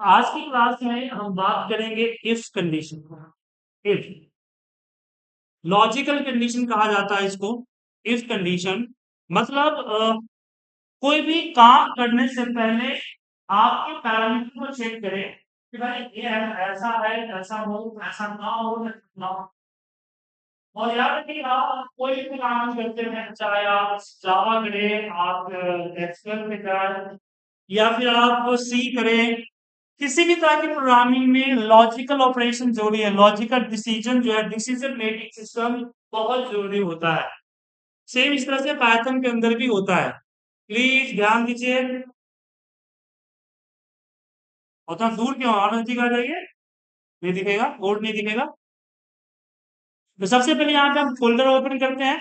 आज की क्लास में हम बात करेंगे if condition. If logical condition कहा जाता है इसको। इफ कंडीशन मतलब कोई भी काम करने से पहले आपके पैरामीटर को चेक करें कि भाई ये ऐसा है, ऐसा हो, ऐसा ना हो, ना हो। और याद रखिए, आप कोई भी काम करते हैं, चाहे आप जावा करें, आप एक्सेल में करें, या फिर आप सी करें, किसी भी तरह की प्रोग्रामिंग में लॉजिकल ऑपरेशन जरूरी है। लॉजिकल डिसीजन जो है, डिसीजन मेकिंग सिस्टम बहुत जरूरी होता है। सेम इस तरह से पाइथन के अंदर भी होता है। प्लीज ध्यान दीजिए। उतना दूर क्यों, और नजदीक आ जाइए। नहीं दिखेगा, कोड नहीं दिखेगा। तो सबसे पहले यहाँ पे हम फोल्डर ओपन करते हैं।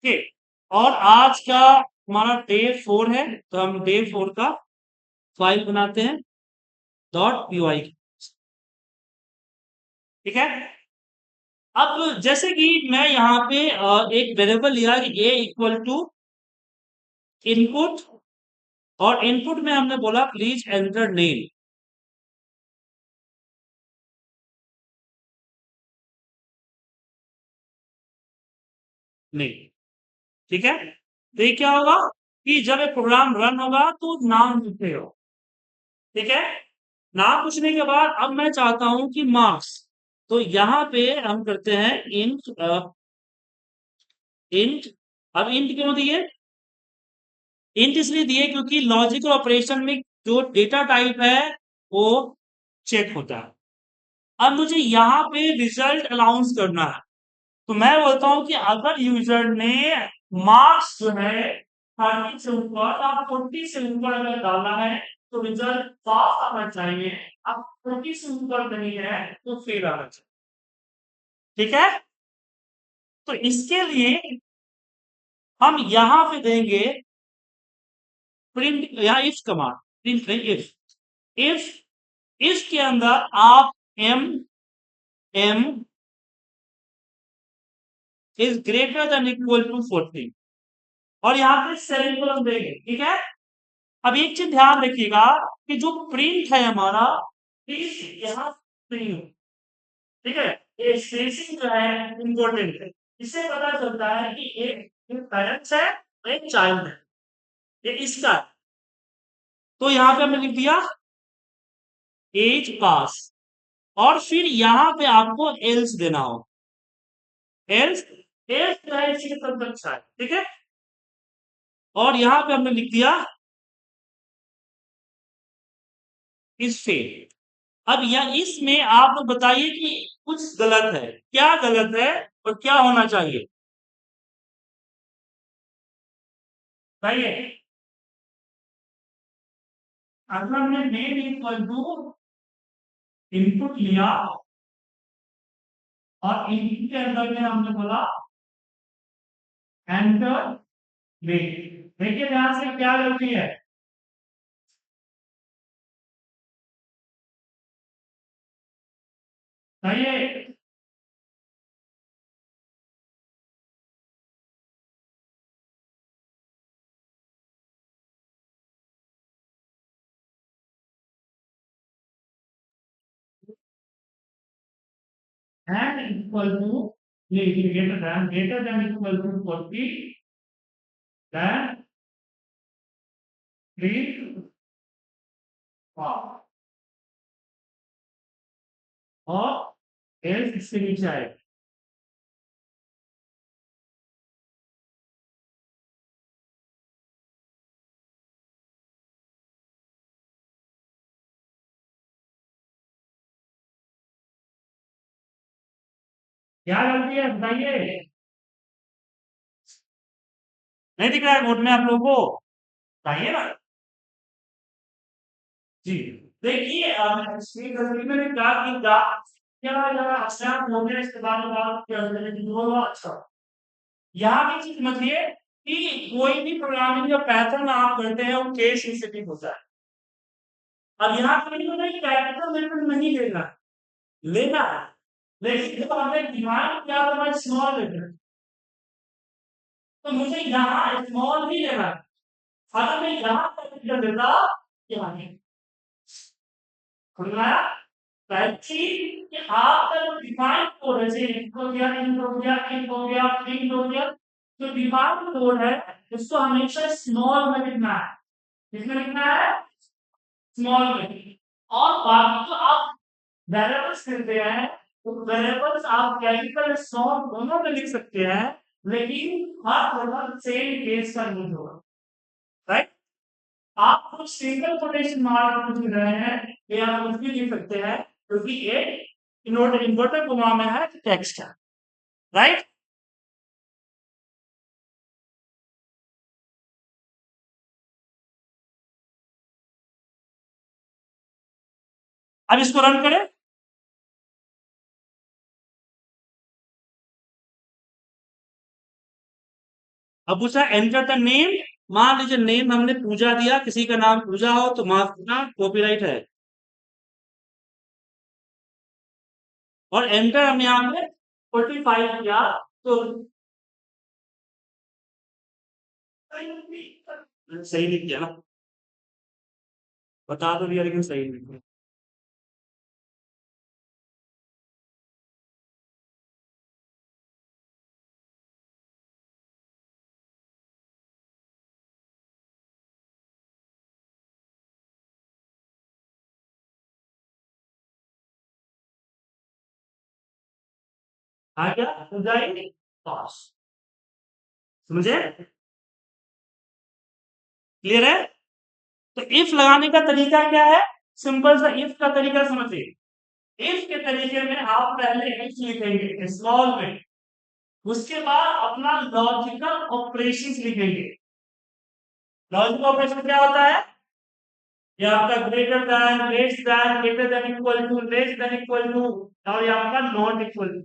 ठीक। और आज का हमारा डे 4 है, तो हम डे 4 का फाइल बनाते हैं .py। ठीक है। अब जैसे कि मैं यहाँ पे एक वेरिएबल लिया कि a इक्वल टू इनपुट, और इनपुट में हमने बोला प्लीज एंटर नेम। नहीं। ठीक है। तो ये क्या होगा कि जब एक प्रोग्राम रन होगा तो नाम पूछेगा। ठीक है। नाम पूछने के बाद अब मैं चाहता हूं कि मार्क्स, तो यहाँ पे हम करते हैं इंट। इंट। अब इंट क्यों दिए? इंट इसलिए दिए क्योंकि लॉजिकल ऑपरेशन में जो डेटा टाइप है वो चेक होता है। अब मुझे यहाँ पे रिजल्ट अनाउंस करना है, तो मैं बोलता हूं कि अगर यूजर ने मार्क्स जो है 30 से ऊपर या 40 से ऊपर अगर डाला है तो रिजल्ट पास आना चाहिए। अब 40 से ऊपर नहीं है तो फेल आना चाहिए। ठीक है। तो इसके लिए हम यहां पे देंगे प्रिंट या इफ कमांड। प्रिंट नहीं, इफ। इफ इफ के अंदर आप M M is greater than equal to 40, और यहाँ पे सेमीकोलन देंगे। ठीक है। अब एक चीज ध्यान रखिएगा कि जो प्रिंट है हमारा, प्लीज यहाँ प्रिंट हो। ठीक है। ये स्पेसिंग जो है इंपॉर्टेंट है। इससे पता चलता है कि एक पेरेंट्स है और एक चाइल्ड है। ये इसका है। तो यहाँ पे हमने लिख दिया एज पास, और फिर यहाँ पे आपको एल्स देना हो। एल्स एल्स जो है इसी के सब अच्छा है। ठीक है। और यहाँ पे हमने लिख दिया इस फेल। अब यह इसमें आप लोग बताइए कि कुछ गलत है, क्या गलत है और क्या होना चाहिए। बताइए। अगर हमने नेम इक्वल टू इनपुट लिया, और इनपुट के अंदर में हमने बोला एंटर वेट। देखिए ध्यान से क्या गलती है। बताइए। एंड इक्वल टू, ये greater than equal to 40, then print और एल्स इसके नीचे आएगा। क्या गलती है बताइए। नहीं दिख रहा है कोड में आप लोगों को? बताइए ना। जी। देखिए इसकी गलती मैंने क्या की था, क्या जरा अच्छा हो गया, इसके बाद बात क्या होगा। अच्छा, यहाँ की चीज समझिए कि कोई भी प्रोग्रामिंग का पैटर्न आप करते हैं वो केस सेंसिटिव होता है। अब यहाँ पे नहीं होता कि कैरेक्टर मेथड नहीं लेना, लेना है, लेकिन जब हमने डिमांड किया तो मैं स्मॉल लेटर, तो मुझे यहाँ स्मॉल ही लेना है। अगर मैं यहाँ कैपिटल देता, यहाँ नहीं, समझ में आया? पहली चीज कि आपका जो डिमांड कोड है, जैसे इंट हो गया, इंट हो गया, इंट हो गया, प्रिंट हो गया, जो डिमांड कोड है उसको हमेशा स्मॉल में लिखना है। किसमें लिखना है? स्मॉल में। और बाकी जो आप वेरिएबल्स करते हैं, तो वेरिएबल्स आप कैपिटल स्मॉल दोनों में लिख सकते हैं, लेकिन हर जगह सेम केस का यूज होगा, राइट? आप कुछ सिंगल कोटेशन मार्क कुछ लिख रहे हैं, ये आप कुछ भी लिख सकते हैं, क्योंकि ये इन्वर्टर कोमा में है, टेक्स्ट है, राइट? अब इसको रन करें। अब पूछा एंटर द नेम। मान लीजिए नेम हमने पूजा दिया, किसी का नाम पूजा हो तो माफ करना, कॉपीराइट है। और एंटर हमने यहाँ पे 45 किया तो सही नहीं किया ना, बता तो दिया लेकिन सही नहीं किया। आ गया पूजा ही पास। समझे? क्लियर है? तो इफ लगाने का तरीका क्या है? सिंपल सा इफ का तरीका समझिए। इफ के तरीके में आप पहले इफ लिखेंगे स्मॉल में, उसके बाद अपना लॉजिकल ऑपरेशन लिखेंगे। लॉजिकल ऑपरेशन क्या होता है? ये आपका greater than, less than, greater than equal to, less than equal to, और ये आपका नॉट इक्वल टू,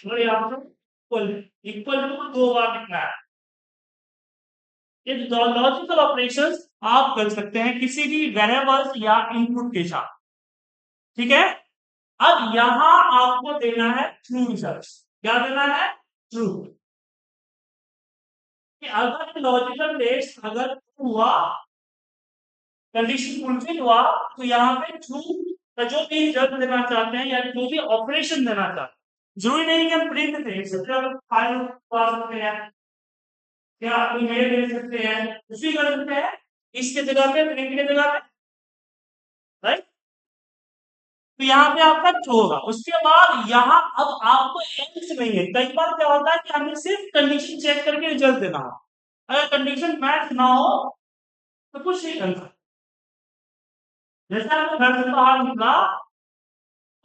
और ये आपका इक्वल, इक्वल टू दो बार लिखना है। ये लॉजिकल ऑपरेशंस आप कर सकते हैं किसी भी वेरिएबल्स या इनपुट के साथ, ठीक है? अब यहां आपको देना है ट्रू रिजल्ट। क्या देना है? ट्रू। कि अगर लॉजिकल टेस्ट अगर true हुआ, कंडीशन फुलफिल हुआ, तो यहाँ पे ट्रू का जो भी रिजल्ट देना चाहते हैं या जो भी ऑपरेशन देना चाहते हैं, जरूरी नहीं कि हम प्रिंट दे सकते हैं, फाइल पा सकते हैं, क्या ईमेल दे सकते हैं, कुछ भी कर सकते हैं इसके जगह पे, प्रिंट की जगह पे, राइट? तो यहाँ पे आपका ट्रू होगा। उसके बाद यहाँ अब आपको एल्स नहीं है। कई बार क्या होता है कि हमें सिर्फ कंडीशन चेक करके रिजल्ट देना हो, अगर कंडीशन मैच ना हो तो कुछ नहीं करना। जैसे आपको घर से बाहर निकला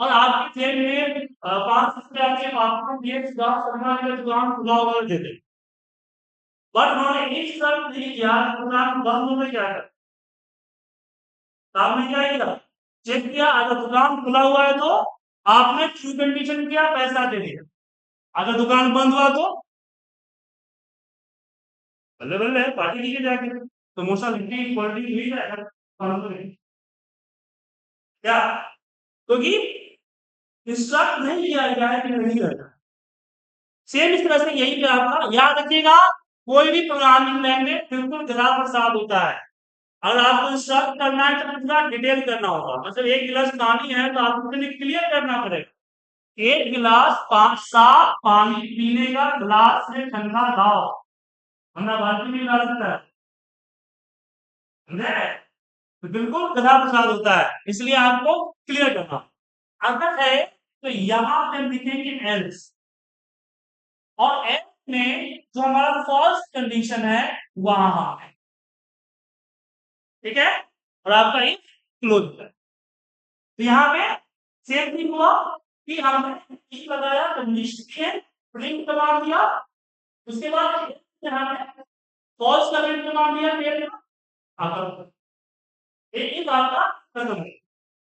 और आपकी जेब में 5 रुपए आपके पास में दिए, दुकान खुला हुआ दे दे, बट उन्होंने एक शर्त नहीं किया, दुकान बंद हो गई, क्या कर आपने क्या किया? चेक किया, अगर दुकान खुला हुआ है तो आपने ट्रू कंडीशन किया, पैसा दे दिया। अगर दुकान बंद हुआ तो बल्ले बल्ले पार्टी लीजिए जाके, समोसा लिट्टी कोल्ड ड्रिंक मिल जाएगा, क्या? क्योंकि इंस्ट्रक्ट नहीं किया गया है कि नहीं करना। सेम इस तरह से यही पे आपका याद रखिएगा, कोई भी प्रोग्रामिंग लैंग्वेज बिल्कुल गधा प्रसाद होता है। अगर आपको इंस्ट्रक्ट करना है तो पूरा डिटेल करना होगा। मतलब एक गिलास पानी है तो आपको क्लियर करना पड़ेगा, एक गिलास साफ पानी पीने का गिलास में ठंडा लाओ, वरना बाल्टी नहीं ला सकता है, समझे? तो बिल्कुल गधा प्रसाद होता है, इसलिए आपको क्लियर करना। अगर है तो यहां पे हम लिखेंगे एल्स, और एल्स में जो हमारा फॉल्स कंडीशन है वहां है, ठीक है? और आपका इफ क्लोज है। तो यहाँ पे सेम थिंग हुआ कि हमने इफ लगाया, कंडीशन है, प्रिंट कमा दिया, उसके बाद यहाँ पे फॉल्स का प्रिंट कमा दिया, फिर आपका ये इफ आपका खत्म है,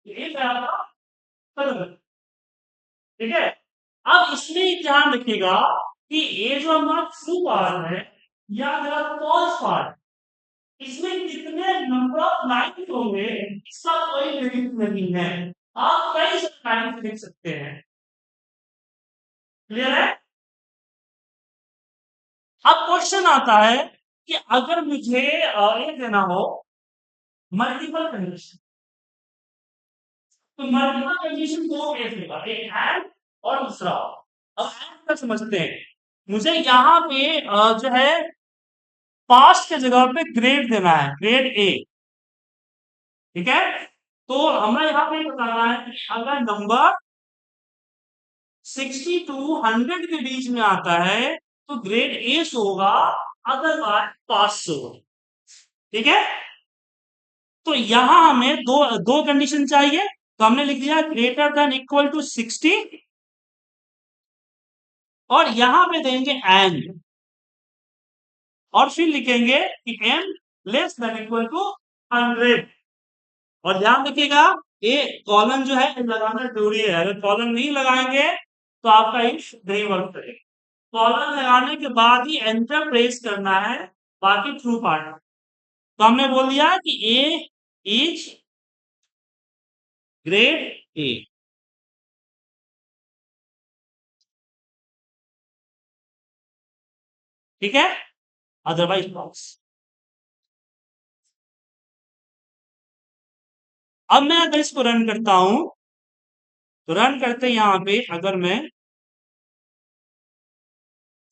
ये इफ आपका खत्म है, ठीक है? अब इसमें ध्यान रखिएगा कि ये जो हमारा ट्रू पार्ट है या मेरा फॉल्स पार्ट, इसमें कितने नंबर ऑफ लाइन्स होंगे इसका कोई लिमिट नहीं है। आप कई लाइन लिख सकते हैं। क्लियर है? अब क्वेश्चन आता है कि अगर मुझे ये देना हो मल्टीपल कंडीशन, तो मल्टीपल कंडीशन दो केस देगा, एक एंड और दूसरा। अब एंड का समझते हैं। मुझे यहाँ पे जो है पास्ट के जगह पे ग्रेड देना है, ग्रेड ए। ठीक है, तो हमें यहाँ पे बताना है कि अगर नंबर 60 टू 100 के बीच में आता है तो ग्रेड ए से होगा, अदरवाइज पास से होगा। ठीक है, तो यहां हमें दो दो कंडीशन चाहिए, तो हमने लिख दिया ग्रेटर देन इक्वल टू 60, और यहां पे देंगे एंड, और फिर लिखेंगे कि M less than equal to 100। और ध्यान रखिएगा, ये कॉलम जो है लगाना जरूरी है, अगर कॉलम नहीं लगाएंगे तो आपका इफ नहीं वर्क करेगा। कॉलम लगाने के बाद ही एंटर प्रेस करना है, बाकी ट्रू पार्ट। तो हमने बोल दिया कि ए इज ग्रेड ए। ठीक है, अदरवाइज फॉल्स। अब मैं अगर इसको रन करता हूं, तो रन करते यहां पे अगर मैं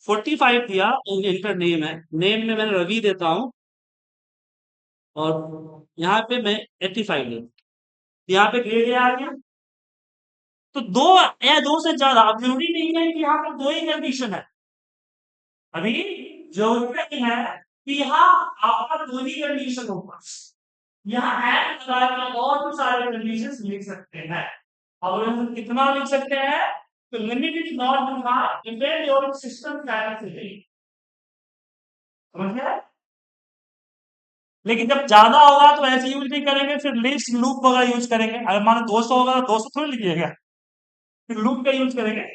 45 दिया, इंटर नेम है, नेम में मैंने रवि देता हूं, और यहाँ पे मैं 85 देता हूं, यहाँ पे ग्रेड आ गया। तो दो या दो से ज्यादा, अब जरूरी नहीं है कि यहाँ पर दो ही कंडीशन है, अभी जरूरी है कि यहाँ आपका दो ही कंडीशन होगा। यहाँ एंड लगा के और भी सारे कंडीशंस लिख सकते हैं। अब हम कितना लिख सकते हैं, तो limit is not defined, depend your system capacity. समझ गए? लेकिन जब ज्यादा होगा तो ऐसे यूज नहीं करेंगे, फिर लिस्ट लूप वगैरह यूज करेंगे। अगर मान लो 200 होगा तो 200 थोड़ी लिखिएगा, फिर लूप का यूज करेंगे।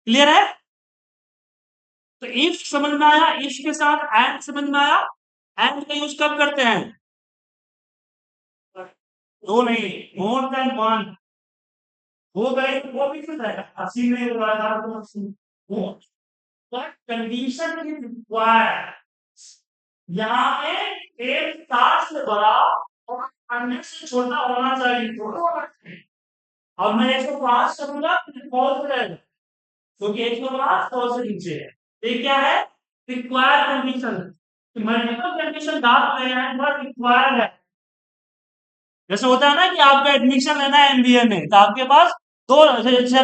क्लियर है? तो इफ समझ में आया, इफ के साथ एंड समझ में आया। एंड का यूज कब करते हैं? दो नहीं, मोर देन वन हो गए, वो भी चल जाएगा, अस्सी नहीं हो रहा था तो 80 वो। बट कंडीशन इज रिक्वायर्ड, यहाँ पे एक 60 से बड़ा और 100 से छोटा होना चाहिए, दोनों होना चाहिए। अब मैं 105 करूंगा तो फॉल्स हो जाएगा, क्योंकि 105 100 से नीचे है। ये क्या है? Required condition. मल्टीपल कंडीशन डाल रहे हैं बट रिक्वायर्ड है। जैसे होता है ना कि आपका एडमिशन लेना है एमबीए में, तो आपके पास दो,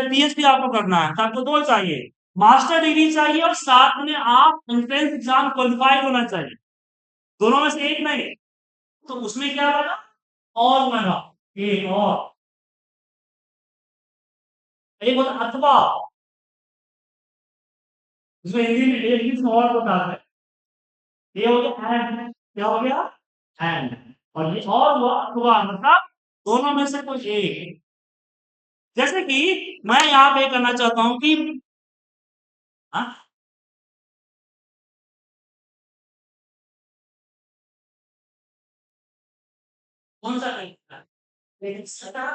पीएचडी आपको करना है तो आपको दो चाहिए, मास्टर डिग्री चाहिए और साथ में आप एंट्रेंस एग्जाम क्वालिफाइड होना चाहिए, दोनों में से एक नहीं। तो उसमें क्या लगा? और लगा, एक और, एक होता अथवा, इसमें हिंदी में एक ही और होता है। ये हो गया एंड, क्या हो गया? एंड। और ये और हुआ अथवा, मतलब दोनों में से कोई एक। जैसे कि मैं यहाँ पे करना चाहता हूं कि हाँ, कौन सा नहीं, लेकिन सटा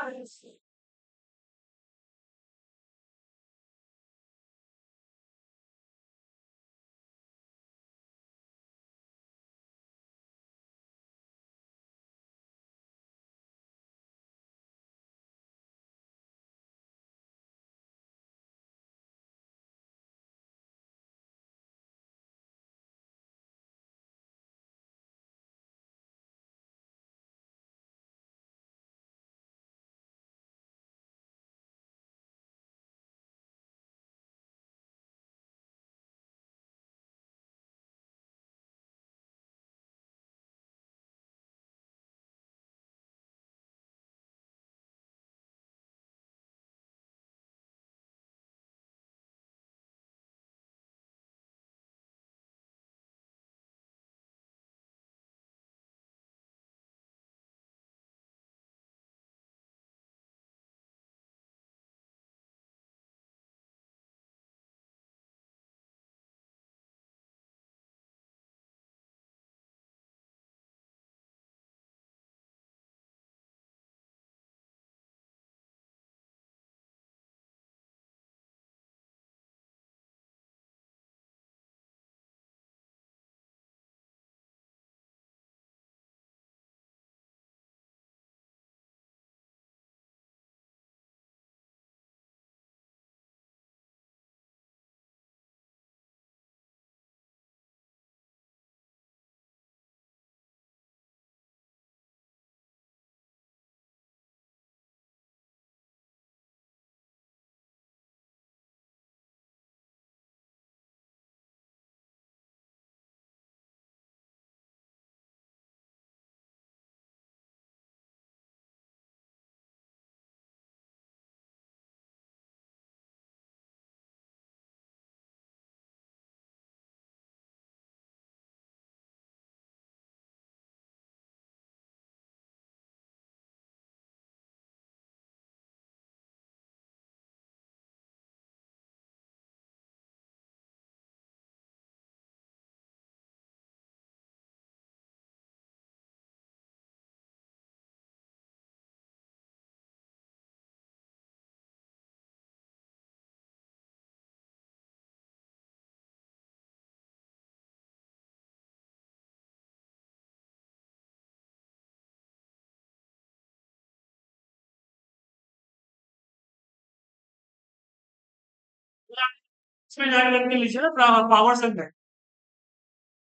इसमें जाके करके लीजिए ना, पावर सेल में,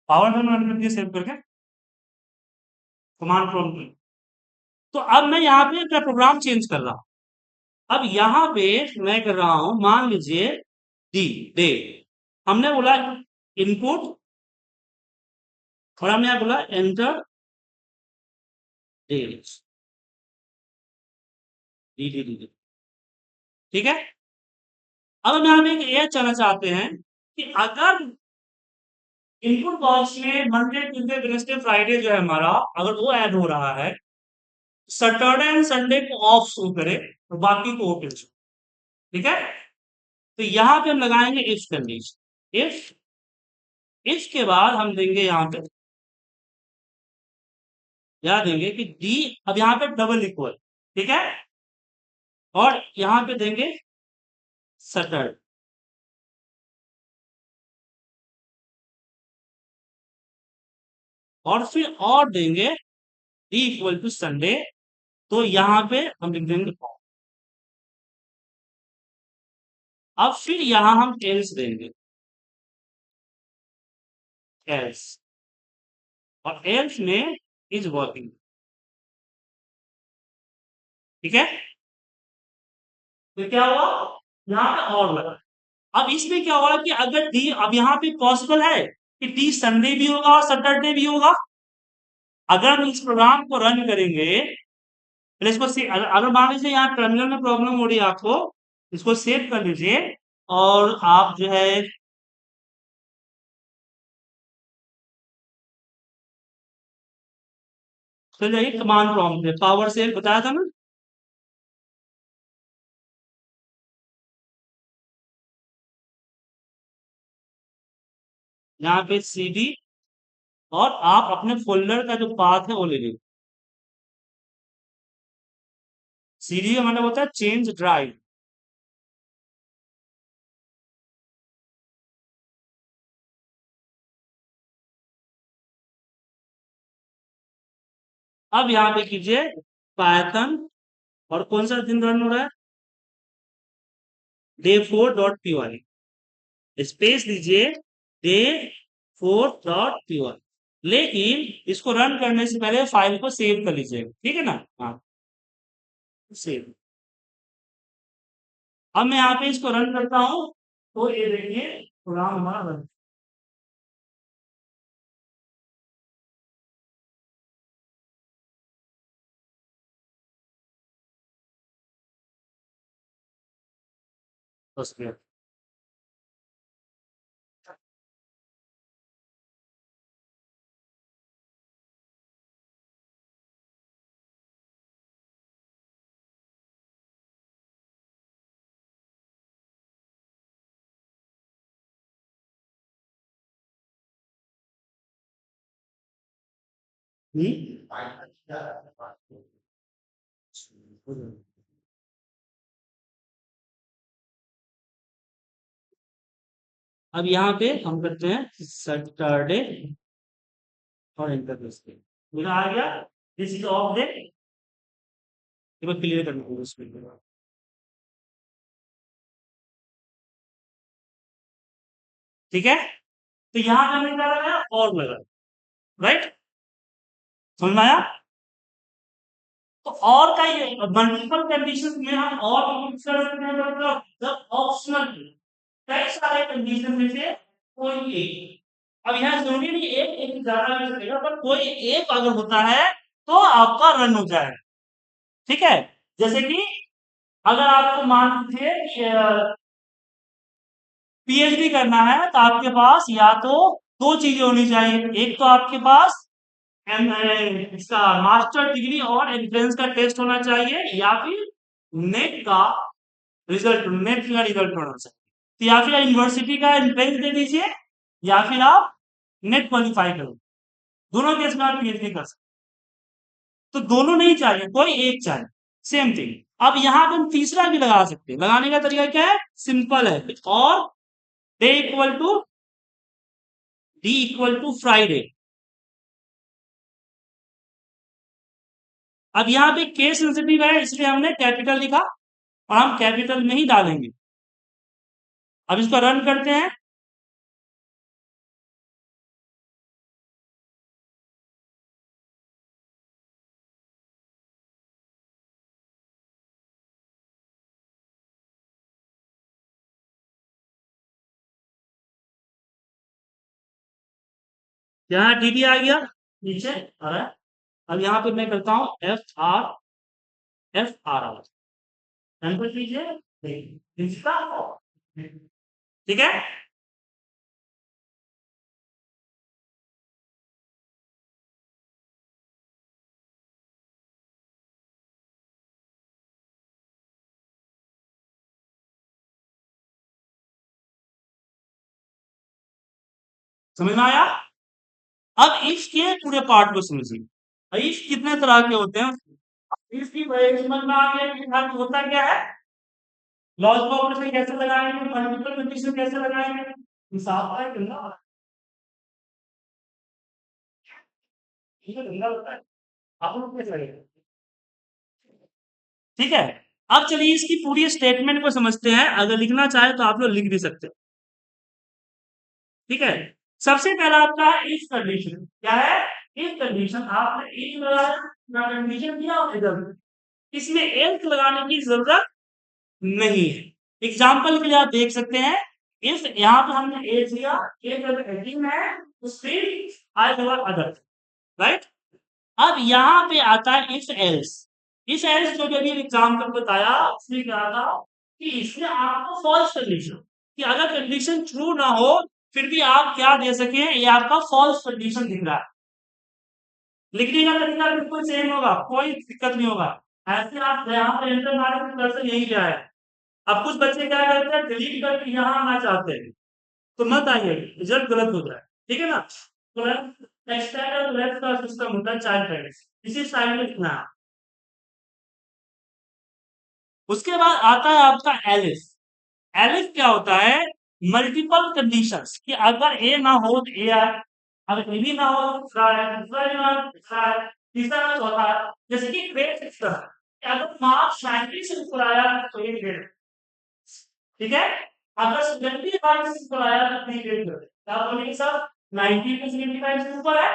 पावर सेल में रन कर दिए सेव करके कमांड प्रॉम्प्ट में। तो अब मैं यहाँ पे अपना प्रोग्राम चेंज कर रहा हूँ। अब यहाँ पे मैं कर रहा हूं, मान लीजिए डी डे, हमने बोला इनपुट और हमने यहाँ बोला enter date, D D D D, ठीक है। अब हम यहाँ पे एक ये कहना चाहते हैं कि अगर इनपुट बॉक्स में मंडे ट्यूजडे वेडनेसडे फ्राइडे जो है हमारा, अगर वो ऐड हो रहा है, सैटरडे एंड संडे को ऑफ शो करे तो बाकी को ओपन शो, ठीक है। तो यहाँ पे हम लगाएंगे इफ कंडीशन, इफ के बाद हम देंगे यहाँ पे, यहाँ देंगे कि डी, अब यहाँ पे डबल इक्वल, ठीक है, और यहाँ पे देंगे सैटरडे, और फिर और देंगे डी इक्वल टू संडे, तो यहाँ पे हम लिख देंगे off। अब फिर यहाँ हम एल्स देंगे, एल्स, और एल्स में इज वर्किंग, ठीक है। तो क्या हुआ, यहाँ पे और लगा। अब इसमें क्या हुआ कि अगर डी, अब यहाँ पे पॉसिबल है कि डी संडे भी होगा और सैटरडे भी होगा। अगर हम इस प्रोग्राम को रन करेंगे, पहले इसको अगर मान लीजिए यहाँ टर्मिनल में प्रॉब्लम हो रही है आपको, इसको सेव कर लीजिए और आप जो है तो जाइए कमांड प्रॉम्प्ट में, पावर सेव बताया था ना, यहाँ पे सीडी, और आप अपने फोल्डर का जो पाथ है वो ले लीजिए। सीडी का मतलब होता है चेंज ड्राइव। अब यहाँ पे कीजिए पाइथन, और कौन सा दिन रन हो रहा है, डे 4.py, स्पेस दीजिए डे 4.py, लेकिन इसको रन करने से पहले फाइल को सेव कर लीजिएगा, ठीक है ना। हाँ, सेव। अब मैं यहाँ पे इसको रन करता हूँ, तो ये देखिए प्रोग्राम हमारा रन, बस गया। अब यहाँ पे हम करते हैं सैटरडे और एंटर करते हैं, मेरा आ गया, this is of day, clear करना होगा इसमें, ठीक है। तो यहाँ पे हमने क्या लगाया, और लगा, राइट, समझ में आया। तो और का ये मल्टीपल कंडीशन में हम और यूज कर सकते हैं, मतलब जब ऑप्शनल कई सारे कंडीशन में से कोई एक, अब यहाँ जरूरी नहीं एक एक ज्यादा कर सकेगा, पर कोई एक अगर होता है तो आपका रन हो जाएगा, ठीक है। जैसे कि अगर आपको मान लीजिए कि पीएचडी करना है, तो आपके पास या तो दो चीजें होनी चाहिए, एक तो आपके पास इसका मास्टर डिग्री और एंट्रेंस का टेस्ट होना चाहिए, या फिर नेट का रिजल्ट, नेट का रिजल्ट होना चाहिए। तो या फिर यूनिवर्सिटी का एंट्रेंस दे दीजिए, या फिर आप नेट क्वालिफाई करो, दोनों केस में आप पीएचडी कर सकते। तो दोनों नहीं चाहिए, कोई एक चाहिए, सेम थिंग। अब यहाँ पे हम तीसरा भी लगा सकते हैं, लगाने का तरीका क्या है, सिंपल है, और day equal to D equal to Friday. अब यहाँ पे केस सेंसिटिव है, इसलिए हमने कैपिटल लिखा, और हम कैपिटल में ही डालेंगे, अब इसको रन करते हैं। यहाँ टीटी आ गया, नीचे आ रहा है। अब यहाँ पे मैं करता हूँ एफ आर आर, रन कर लीजिए, देखिए इसका ठीक है। समझ में आया? अब इफ के पूरे पार्ट को समझिए। इफ कितने तरह के होते हैं, इसकी समझ में आ गया कि अर्थ होता क्या है, लॉजिकल ऑपरेशन कैसे लगाएंगे, मल्टीपल कंडीशन कैसे लगाएंगे, हिसाब का गंदा गंदा होता है, आप लोग कैसे लगेगा? ठीक है। अब चलिए इसकी पूरी स्टेटमेंट को समझते हैं, अगर लिखना चाहे तो आप लोग लिख भी सकते हैं। ठीक है। सबसे पहला आपका इफ कंडीशन क्या है, इफ कंडीशन आपने इफ लगाया ना, कंडीशन दिया और इधर इसमें एल्स लगाने की जरूरत नहीं है। एग्जाम्पल के लिए आप देख सकते हैं, इफ यहाँ पे हमने एज लिया, एज अगर 18 है तो फिर आई ओवर अदर, राइट। अब यहाँ पे आता है इफ एल्स। इफ एल्स जो भी अभी एग्जाम्पल बताया उसमें क्या था कि इसमें आपको फॉल्स कंडीशन, कि अगर कंडीशन ट्रू ना हो फिर भी आप क्या दे सके, ये आपका फॉल्स कंडीशन दिख रहा है। लिखने का तरीका बिल्कुल सेम होगा, कोई दिक्कत नहीं होगा। ऐसे आप यहाँ पर एंटर मारे तो कर्सर यही गया है। अब कुछ बच्चे क्या करते हैं, डिलीट करके यहाँ आना चाहते हैं, तो मत आइए, रिजल्ट गलत हो जाए, ठीक है ना। तो एक्सटेंड और लेफ्ट का सिस्टम होता है चाइल्ड पेरेंट्स, इसी स्टाइल में लिखना है। उसके बाद आता है आपका एलिफ। एलिफ क्या होता है, मल्टीपल कंडीशंस, कि अगर ए ना हो तो ए आए, अगर ए भी ना हो तो दूसरा है, दूसरा भी ना हो तो तीसरा है, तीसरा ना चौथा है। जैसे कि ग्रेड सिस्टम, अगर मार्क्स 90 से ऊपर आया तो ये ग्रेड, ठीक है। अगर 75 से ऊपर आया तो थ्री ग्रेड कर दे, आप बोलेंगे सर 90 पे 75 से ऊपर है,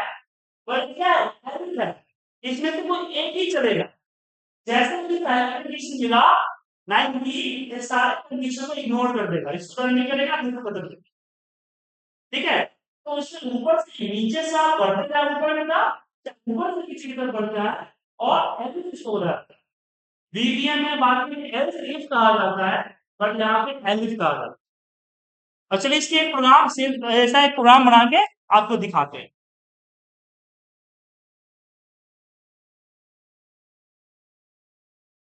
बट क्या है, एलिफ है, इसमें तो कोई एक ही चलेगा। जैसे मुझे पहला कंडीशन मिला 90, ये सारे कंडीशन को इग्नोर कर देगा, इसको रन नहीं करेगा, नहीं तो बदल देगा, ठीक है। तो उससे ऊपर से नीचे से आप बढ़ते जाए ऊपर में ना, ऊपर से नीचे की तरफ बढ़ता है और एलिफ हो रहा है। बीबीएम में बात में एल्स इफ कहा जाता है, बट यहाँ पे एलिफ कहा जाता है। और चलिए इसके एक प्रोग्राम से ऐसा एक प्रोग्राम बना के आपको दिखाते हैं।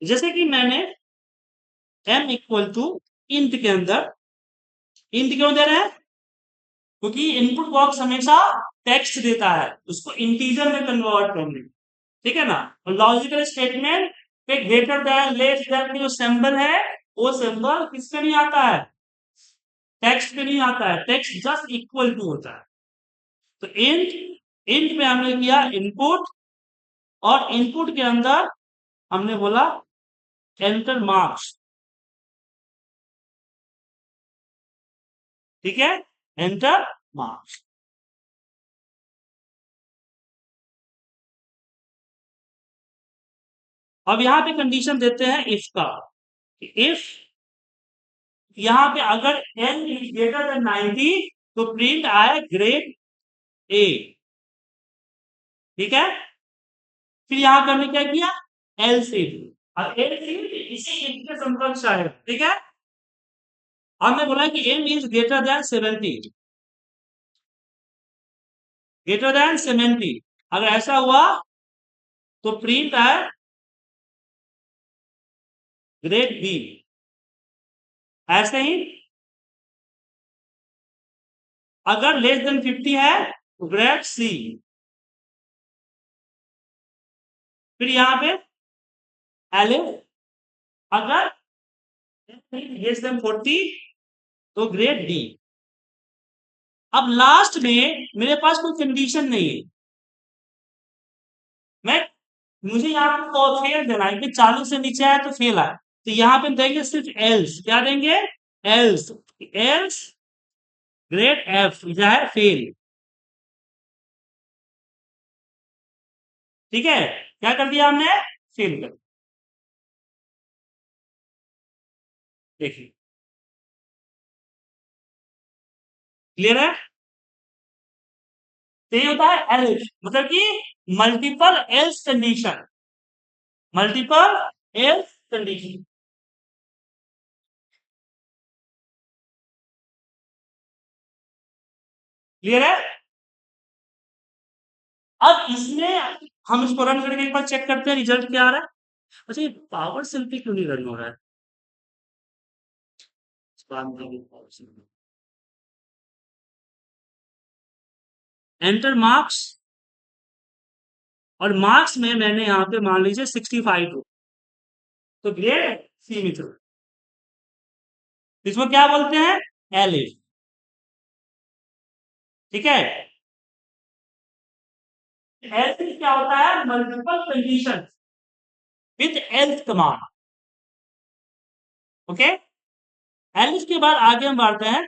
जैसे कि मैंने m इक्वल टू इंट के अंदर, इंट क्यों दे रहे हैं, क्योंकि इनपुट बॉक्स हमेशा टेक्स्ट देता है, उसको इंटीजर में कन्वर्ट करने, ठीक है ना। और लॉजिकल स्टेटमेंट पे ग्रेटर देन लेस देन की जो सिंबल है, वो सिंबल किस पे नहीं आता है, टेक्स्ट पे नहीं आता है, टेक्स्ट जस्ट इक्वल टू होता है। तो इंट, इंट में हमने किया इनपुट, और इनपुट के अंदर हमने बोला एंटर मार्क्स, ठीक है, एंटर मार्क्स। अब यहां पे कंडीशन देते हैं इफ का, इफ यहाँ पे अगर n इज ग्रेटर देन 90 तो प्रिंट आए ग्रेड ए, ठीक है। फिर यहाँ पे हमने क्या किया, एलसीफ, अब एलसीफ इसी इंट के समकक्ष आएगा, ठीक है। हमने बोला कि m is greater then 70, greater than 70, अगर ऐसा हुआ तो प्रिंट आए ग्रेड बी, ऐसे ही अगर लेस देन 50 है तो ग्रेड सी। फिर यहाँ पे एलिफ, अगर लेस देन 40 तो ग्रेड डी। अब लास्ट में मेरे पास कोई कंडीशन नहीं है, मैं मुझे यहाँ पे फेल देना है कि 40 से नीचे आए तो फेल आए, तो यहाँ पे देंगे सिर्फ एल्स, क्या देंगे, एल्स। एल्स ग्रेड एफ क्या है, फेल। ठीक है, क्या कर दिया हमने, फेल कर। देखिए, क्लियर है। तो ये होता है एल्स, मतलब कि multiple else condition, multiple else condition. Clear है। अब इसमें हम इसको रन करके एक बार चेक करते हैं रिजल्ट क्या आ रहा है। अच्छा, ये पावर सेल पे क्यों नहीं रन हो रहा है, इस बात में भी power cell में। एंटर मार्क्स, और मार्क्स में मैंने यहाँ पे मान लीजिए 65 हो, तो ग्रेड सीमित हो। इसको क्या बोलते हैं, एलिफ। ठीक है, एलिफ क्या होता है, multiple condition with else command. Okay, elif के बाद आगे हम बढ़ते हैं।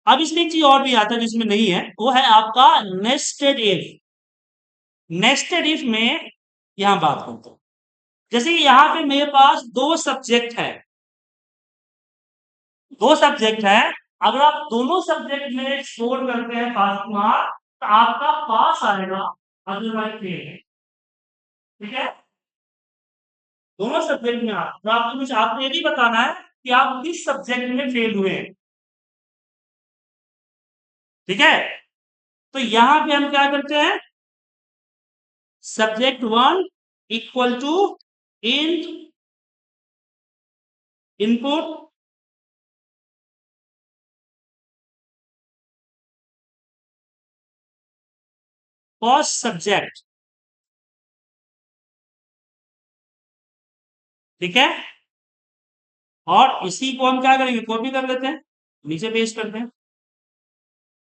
अब इसमें एक चीज और भी आता है जिसमें नहीं है, वो है आपका नेस्टेड इफ। नेस्टेड इफ में यहां बात करते हैं, जैसे कि यहाँ पे मेरे पास दो सब्जेक्ट है, दो सब्जेक्ट है। अगर आप दोनों सब्जेक्ट में स्कोर करते हैं पास मार्क, तो आपका पास आएगा, अदरवाइज फेल है। ठीक है, दोनों सब्जेक्ट में आप, तो आपको कुछ आपको ये भी बताना है कि आप किस सब्जेक्ट में फेल हुए हैं। ठीक है, तो यहां पे हम क्या करते हैं, subject one equal to int input cost subject. ठीक है, और इसी को हम क्या करेंगे, कॉपी कर लेते हैं, नीचे पेस्ट करते हैं,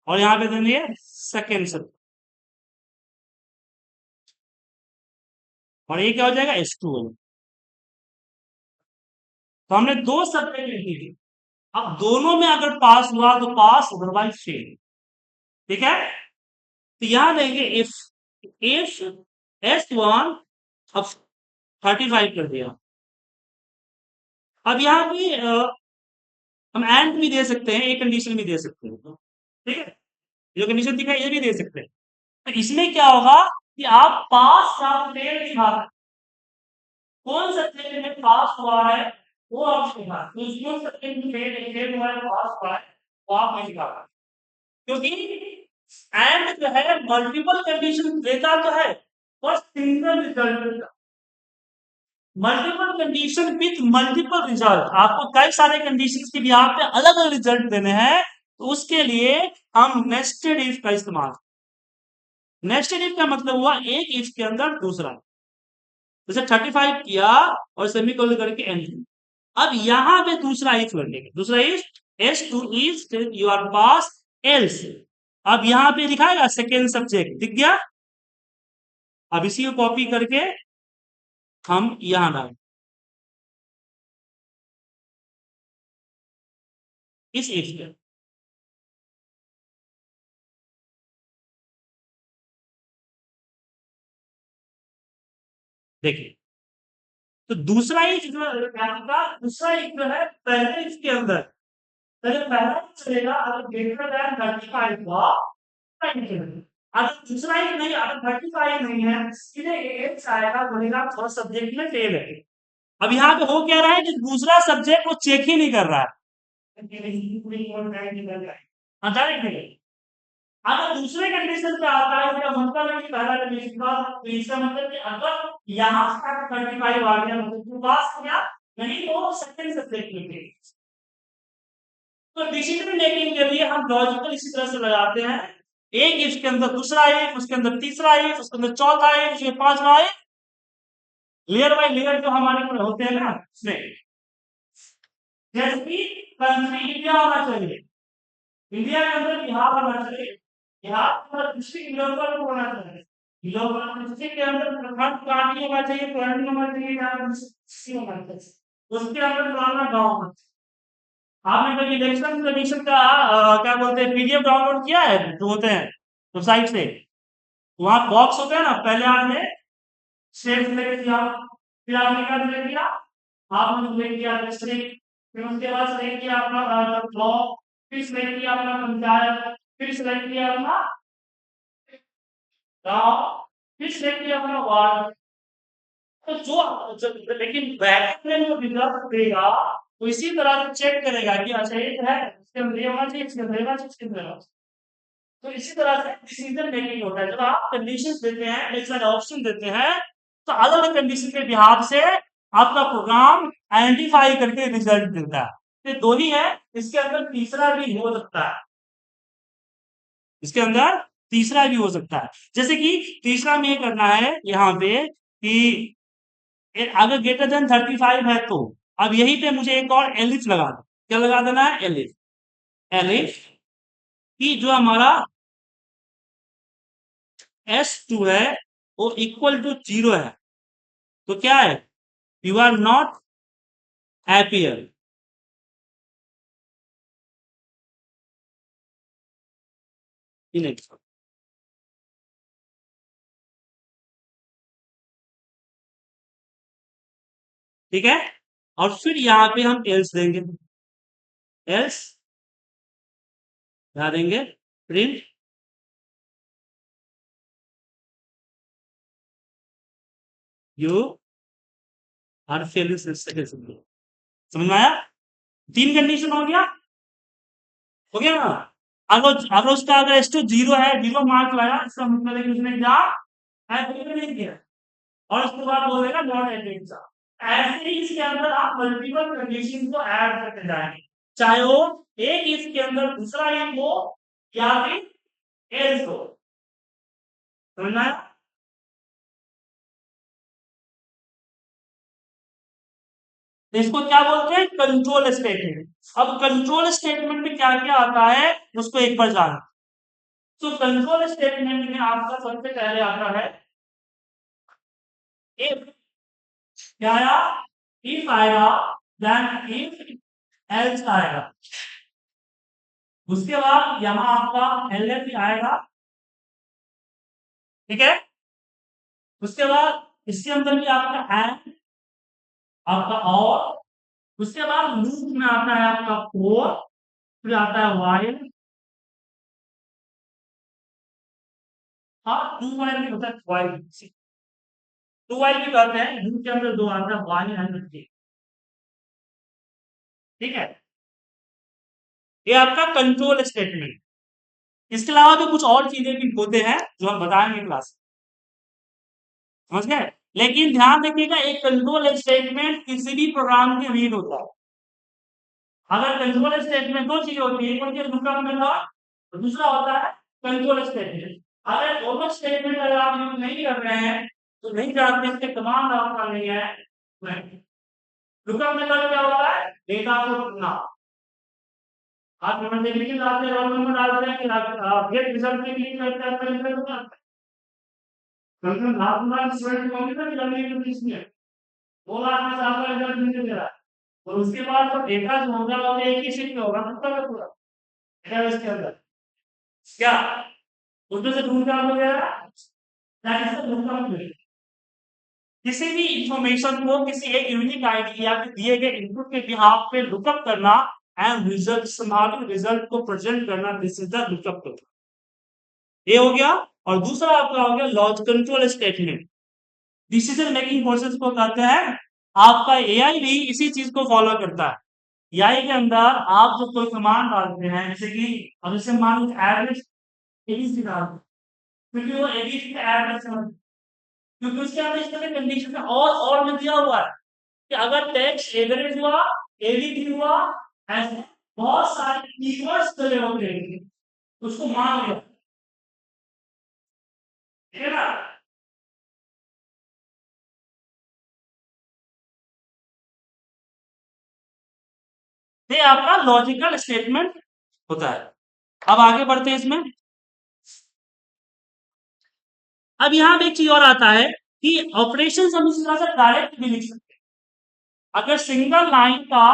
और यहां पे देंगे सेकेंड सब्जेक्ट, और ये क्या हो जाएगा, S2। तो हमने दो सब्जेक्ट लिखी थी, अब दोनों में अगर पास हुआ तो पास, अदरवाइज फेल। ठीक है, तो यहां देंगे इफ S1 अब 35 कर दिया। अब यहाँ पे हम एंड भी दे सकते हैं, एक कंडीशन भी दे सकते हैं। ठीक है, जो कंडीशन दिखा है ये भी दे सकते हैं। तो इसमें क्या होगा कि आप पास या फेल दिखा, कौन सब्जेक्ट में पास हुआ है वो आप दिखा, तो जो सब्जेक्ट में फेल फेल हुआ है पास हुआ है वो आप नहीं दिखा, क्योंकि एंड जो है मल्टीपल कंडीशन देता तो है और single result, multiple condition with multiple result, आपको कई सारे कंडीशंस के लिए यहाँ पे अलग अलग रिजल्ट देने हैं, तो उसके लिए हम नेस्टेड इफ का इस्तेमाल। नेस्टेड इफ का मतलब हुआ एक इफ के अंदर दूसरा, जैसे 35 किया और सेमीकोलन करके एंड। अब यहां पे दूसरा इफ लगेगा, दूसरा if S2 is you are pass else. अब यहां पे दिखाएगा सेकेंड सब्जेक्ट दिख गया, अब इसी को कॉपी करके हम यहां डालें इस इफ के। देखिए, तो दूसरा इफ जो है क्या होगा, दूसरा इफ जो है पहले इफ के अंदर, पहले पहला इफ चलेगा, अगर ग्रेटर देन 35 हुआ तो नहीं चलेगा। अगर दूसरा इफ नहीं, अगर 35 नहीं है, सीधे एट आएगा, बोलेगा फर्स्ट सब्जेक्ट में फेल है। अब यहाँ पे हो क्या रहा है कि दूसरा सब्जेक्ट वो चेक ही नहीं कर रहा है, हाँ डायरेक्ट नहीं। अगर दूसरे कंडीशन पे आता है, इसका मतलब है कि पहला कंडीशन का, तो इसका मतलब कि अगर यहाँ से 35 आ गया मतलब तो पास हो गया, नहीं तो सेकंड सब्जेक्ट में थे। तो डिसीजन मेकिंग के लिए हम लॉजिकल इसी तरह से लगाते हैं, एक इसके अंदर दूसरा एक, उसके अंदर तीसरा एक, उसके अंदर चौथा एक, उसके पांचवा एक, लेयर बाय लेयर जो हमारे में होते हैं ना उसमें, जैसे कि कंट्री इंडिया होना चाहिए, इंडिया के अंदर बिहार होना चाहिए, बिहार के अंदर डिस्ट्रिक्ट लेवल पर होना चाहिए, इसी के अंदर प्रखंड कहाँ नहीं होना चाहिए, करंट नहीं होना चाहिए, सी होना चाहिए। उसके अंदर पुराना गाँव होना चाहिए। आपने कभी इलेक्शन कमीशन का क्या बोलते हैं पीडीएफ डाउनलोड किया है जो होते हैं वेबसाइट से? वहाँ बॉक्स होता है ना, पहले आपने स्टेट सिलेक्ट किया, फिर आपने क्या सिलेक्ट किया, आपने सिलेक्ट किया डिस्ट्रिक्ट, फिर उसके बाद सिलेक्ट किया अपना ब्लॉक, फिर सिलेक्ट किया अपना पंचायत, फिर सिलेक्ट किया अपना गाँव, फिर सिलेक्ट किया अपना वार्ड। तो लेकिन बैकएंड में जो रिजल्ट देगा वो इसी तरह से चेक करेगा कि अच्छा ये है, इसके अंदर ये होना चाहिए, इसके अंदर ये होना चाहिए, इसके अंदर ये होना चाहिए। तो इसी तरह से डिसीजन मेकिंग होता है। जब आप कंडीशंस देते हैं, ढेर सारे ऑप्शन देते हैं, तो अलग अलग कंडीशन के बिहाफ से आपका प्रोग्राम आइडेंटिफाई करके रिजल्ट देता है। ये दो ही है, इसके अंदर तीसरा भी हो सकता है, इसके अंदर तीसरा भी हो सकता है। जैसे कि तीसरा में ये करना है यहाँ पे कि अगर ग्रेटर देन 35 है तो अब यहीं पे मुझे एक और एलिफ लगा दो। क्या लगा देना है? एलिफ। एलिफ की जो हमारा S2 है वो इक्वल टू 0 है, तो क्या है? You are not happier. ठीक है, और फिर यहाँ पे हम एल्स देंगे। एल्स क्या देंगे? Print you are failing. समझ में आया? तीन कंडीशन हो गया, हो गया ना? अगर उसका अगर S2 जीरो है, जीरो मार्क लगा, इसका मतलब है कि उसने एग्जाम नहीं किया, और उसके बाद बोलेगा नॉट एग्जाम। ऐसे ही इसके अंदर आप मल्टीपल कंडीशन को ऐड करते जाएंगे, चाहे वो एक इसके अंदर दूसरा एक हो या फिर एल्स हो। समझना है? तो इसको क्या बोलते हैं? Control statement. अब कंट्रोल स्टेटमेंट में क्या क्या आता है उसको एक बार जान। तो कंट्रोल स्टेटमेंट में आपका सबसे पहले आता है इफ। क्या आया? इफ आएगा, देन इफ एल्स आएगा, उसके बाद यहां आपका एलएफ आएगा। ठीक है, उसके बाद इसके अंदर भी आपका एंड, आपका और, उसके बाद लूप में आता है आपका फोर, फिर आता है वाइल। हाँ, टू वाइल भी होता है, वाइल टू वाइल भी कहते हैं। लूप के अंदर दो आता है, वाइल एंड थ्री। ठीक है, ये आपका कंट्रोल स्टेटमेंट। इसके अलावा भी कुछ और चीजें भी होते हैं जो हम बताएंगे क्लास में, समझ गए? लेकिन ध्यान रखिएगा, एक कंट्रोल स्टेटमेंट किसी भी प्रोग्राम के रीड होता है। अगर कंट्रोल स्टेटमेंट दो चीजें होती है, एक होती है लुकअप मेथड और दूसरा होता है कंट्रोल स्टेटमेंट। अगर दोनों स्टेटमेंट अगर आप यूज नहीं कर रहे हैं तो नहीं जानते इसके कमांड आपका नहीं है। लुकअप मेथड क्या होता है? डेटा को ढूंढना। आप नंबर से क्लिक डालते हैं, रोल नंबर डालते हैं, फिर आप गेट रिजल्ट पे क्लिक करते हैं, फिर रिजल्ट आता है। कंट्रोल लास्ट बार स्टूडेंट को कितना जल्दी तो इसमें 2 लाख में से आपका रिजल्ट नहीं दे रहा है, और उसके बाद तो डेटा जो होगा वो एक ही शीट में होगा ना पूरा का पूरा डेटाबेस के अंदर। क्या उसमें से ढूंढ कर वगैरह दैट इज द लुकअप। किसी भी इंफॉर्मेशन को किसी एक यूनिक आईडी या फिर दिए गए इनपुट के बिहाफ पे लुकअप करना एंड रिजल्ट संभावित रिजल्ट को प्रेजेंट करना, दिस इज द लुकअप। ये हो गया। और दूसरा आपका हो गया लॉज control statement. Decision making process को कहते हैं। आपका एआई भी इसी चीज को फॉलो करता है। एआई के अंदर आप जो कोई कमांड डालते हैं, जैसे कि अब जैसे मान लो एवरेज एबीसी डाल दो, क्योंकि वो एबीसी का एवरेज है, क्योंकि उसके अंदर इस तरह कंडीशन में और में दिया हुआ है कि अगर टेक्स्ट एवरेज हुआ, एबीसी हुआ, ऐसे बहुत सारे कीवर्ड्स चले होते हैं, उसको मान लिया। ठीक है ना? ये आपका लॉजिकल स्टेटमेंट होता है। अब आगे बढ़ते हैं इसमें। अब यहाँ पे एक चीज और आता है कि ऑपरेशन हम इस तरह से डायरेक्ट भी लिख सकते हैं। अगर सिंगल लाइन का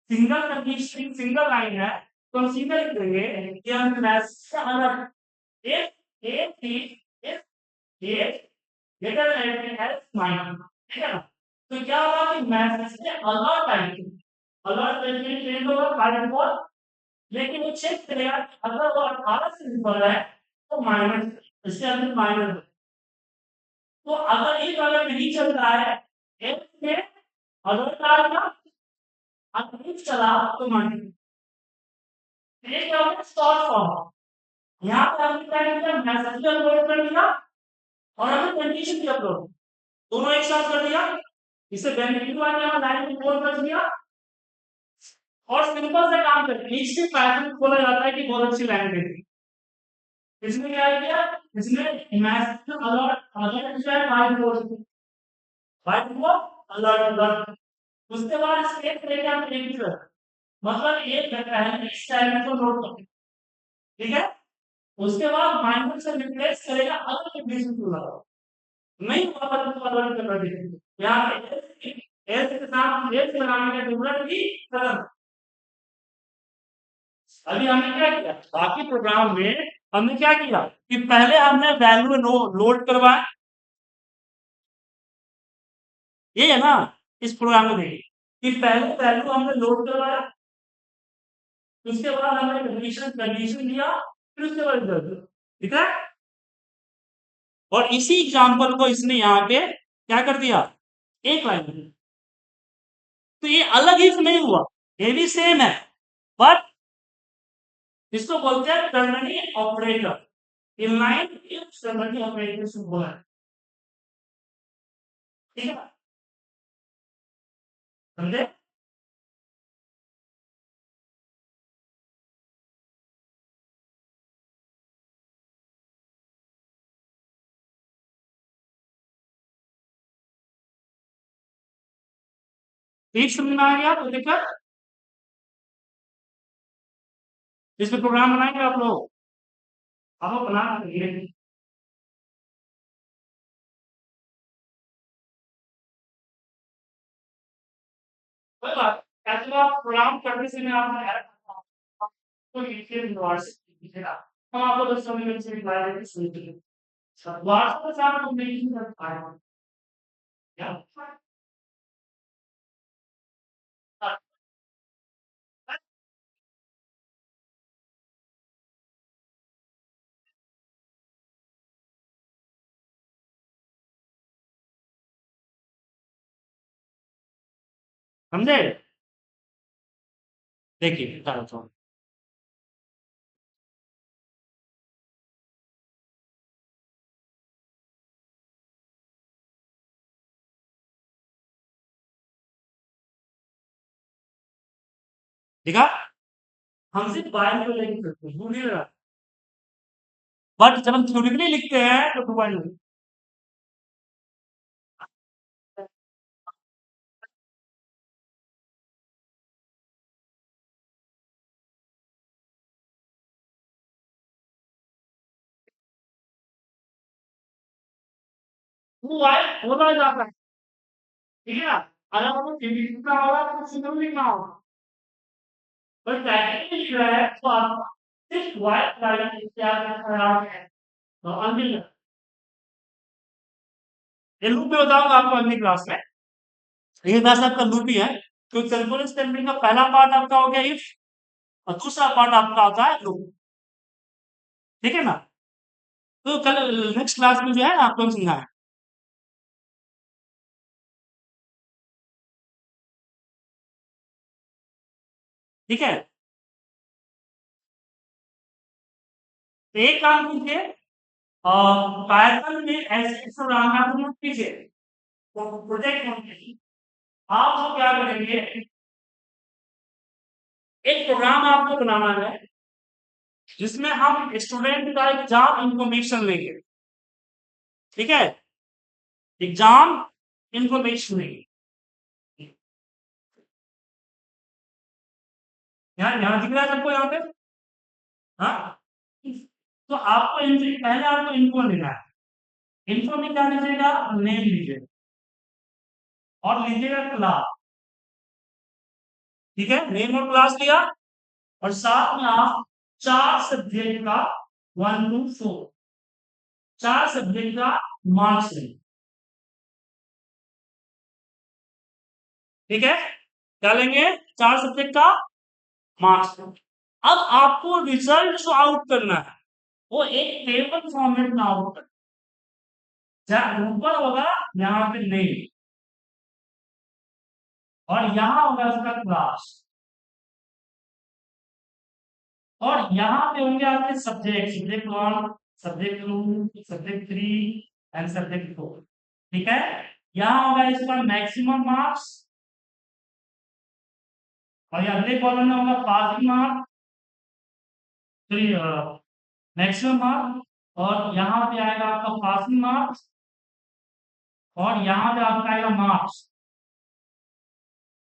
सिंगल कंडीशन सिंगल लाइन है तो हम सिंगल लिख देंगे कि हम मैसेज से अलग एक एक चीज इस एक ग्रेटर देन एस माइनस, ठीक है ना। तो क्या होगा कि मैसेज से अलर्ट टाइप चेंज होगा बाय डिफॉल्ट, लेकिन वो चेक करेगा कि अगर वो 18 से ऊपर है तो माइनस, इसके अंदर माइनस। तो अगर एक अगर नहीं चल रहा है एक में अलर्ट आएगा, अगर नहीं चला तो माइनस। ये क्या होगा शॉर्ट फॉर्म। यहाँ पे हमने क्या किया मैसेज भी अपलोड कर दिया और हमने कंडीशन भी अपलोड, दोनों एक साथ कर दिया। इससे बेनिफिट हुआ कि हमारा लाइन कोड बच गया और सिंपल से काम करते हैं। इससे पैटर्न बोला जाता है कि बहुत अच्छी लाइन देती है। इसमें क्या किया, इसमें मैसेज अलर्ट अलर्ट जो है बाय डिफॉल्ट अलर्ट अलर्ट। उसके बाद स्टेप लेके हम एग्जीक्यूट, मतलब एक पहले इस टाइम को नोट करो, ठीक है। उसके बाद माइनस से रिप्लेस करेगा अगर कंडीशन को लगाओ, नहीं हुआ तो अलर्ट कर देंगे। यहाँ पे एस के साथ एस लगाने का जरूरत भी खत्म। अभी हमने क्या किया बाकी प्रोग्राम में, हमने क्या किया कि पहले हमने वैल्यू लोड करवाया, ये है ना। इस प्रोग्राम में देखिए कि पहले वैल्यू हमने लोड करवाया, उसके बाद हमने कंडीशन कंडीशन दिया, फिर उसके बाद रिजल्ट दिया, ठीक है। और इसी एग्जांपल को इसने यहाँ पे क्या कर दिया एक लाइन में। तो ये अलग ही नहीं हुआ, ये भी सेम है, बट इसको बोलते हैं ternary operator. Inline ternary operator से बोला है, ठीक है, समझे। ठीक समझ में आ गया तो देखकर इस पे प्रोग्राम बनाएंगे आप लोग, आप लोग बना धीरे धीरे। कोई बात ऐसे आप प्रोग्राम करने से मैं आपको हेल्प करता हूँ, तो नीचे व्हाट्सएप कीजिएगा, हम आपको 10 मिनट से रिप्लाई देंगे सुन के। व्हाट्सएप पे आप कम्युनिकेशन कर पाएंगे क्या, समझे। देखिए बता रहा हूँ, ठीक है। हम सिर्फ बाय को लेके करते हैं, वो नहीं लगा, बट जब हम थ्योरेटिकली लिखते हैं तो टू बाय। वो आए बोला जाता है, ठीक है ना। अगर आपको लिखना होगा तो सिंपल लिखना होगा, पर प्रैक्टिकली लिख रहा है तो आप सिर्फ वाइट लाइन इत्यादि में खराब है तो अंतिम ये लूप में बताऊंगा आपको अगली क्लास में। ये बस आपका लूप ही है। तो सिंपल स्टेटमेंट का पहला पार्ट आपका हो गया इफ, और दूसरा पार्ट आपका आता है लूप, ठीक है ना। तो कल नेक्स्ट क्लास में जो है आपको समझाएं, ठीक है। तो एक काम कीजिए, पाइथन में ऐसे प्रोग्राम आप नोट कीजिए, तो प्रोजेक्ट नोट कीजिए। आप लोग क्या करेंगे, एक प्रोग्राम आपको बनाना है जिसमें हम स्टूडेंट का एग्जाम इंफॉर्मेशन लेंगे, ठीक है। एग्जाम इंफॉर्मेशन लेंगे, यहाँ यहाँ दिख रहा है सबको यहाँ पे, हाँ। तो आपको पहले आपको इनको लेना है, इन्फो में क्या लीजिएगा, नेम लीजिएगा और लीजिएगा क्लास। ठीक है, नेम और क्लास लिया और साथ में आप 4 सब्जेक्ट का 1 to 4 4 सब्जेक्ट का मार्क्स लें। ठीक है, क्या लेंगे, 4 सब्जेक्ट का मार्क्स। अब आपको रिजल्ट जो आउट करना है वो एक टेबल फॉर्मेट में आउट करना, जहां ऊपर होगा यहाँ पे नेम और यहाँ होगा उसका क्लास और यहाँ पे होंगे आपके subject, subject 1, subject 2, subject 3 and subject 4। ठीक है, यहाँ होगा इसका मैक्सिमम मार्क्स और ये अगले कॉलम में होगा पासिंग मार्क्स, मैक्सिमम मार्क्स और यहाँ पे आएगा आपका पासिंग मार्क्स और यहाँ पे आपका आएगा मार्क्स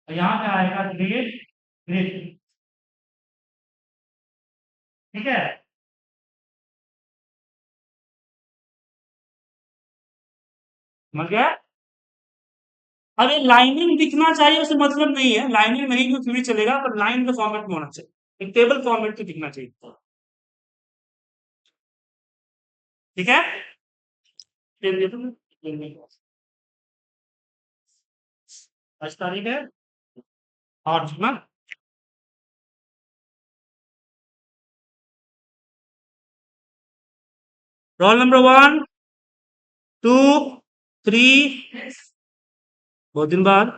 और यहाँ पे आएगा ग्रेड, ग्रेड। ठीक है, समझ गया। अब ये लाइनिंग दिखना चाहिए उसे मतलब नहीं है, लाइनिंग नहीं तो फिर भी चलेगा, पर लाइन के फॉर्मेट में होना चाहिए, एक टेबल फॉर्मेट में दिखना चाहिए। ठीक है, पेन दे दो, पेन दे दो। आज तारीख है 8 ना। रोल नंबर 1, 2, 3, बहुत दिन बाद,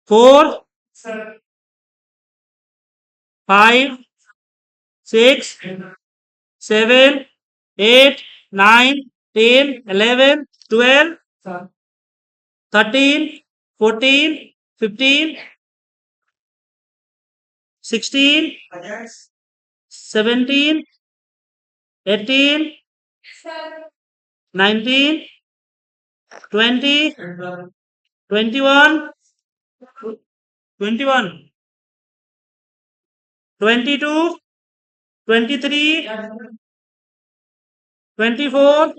4, 5, 6, 7, 8, 9, 10, 11, 12, 13, 14, 15, 16, 17, 18, 19, 20, 21, 21, 22, 23, 24,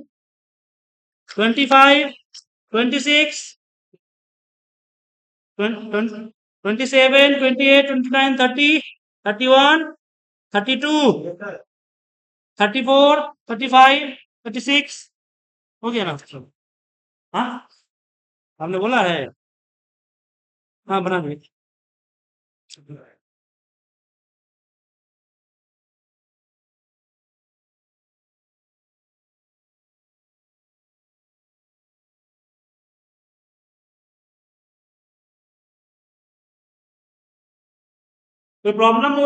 25, 26, 27, 28, 29, 30, 31, 32, 34, 35, 36। हो गया ना? हाँ, आपने बोला है। हाँ, बना दे। कोई प्रॉब्लम हो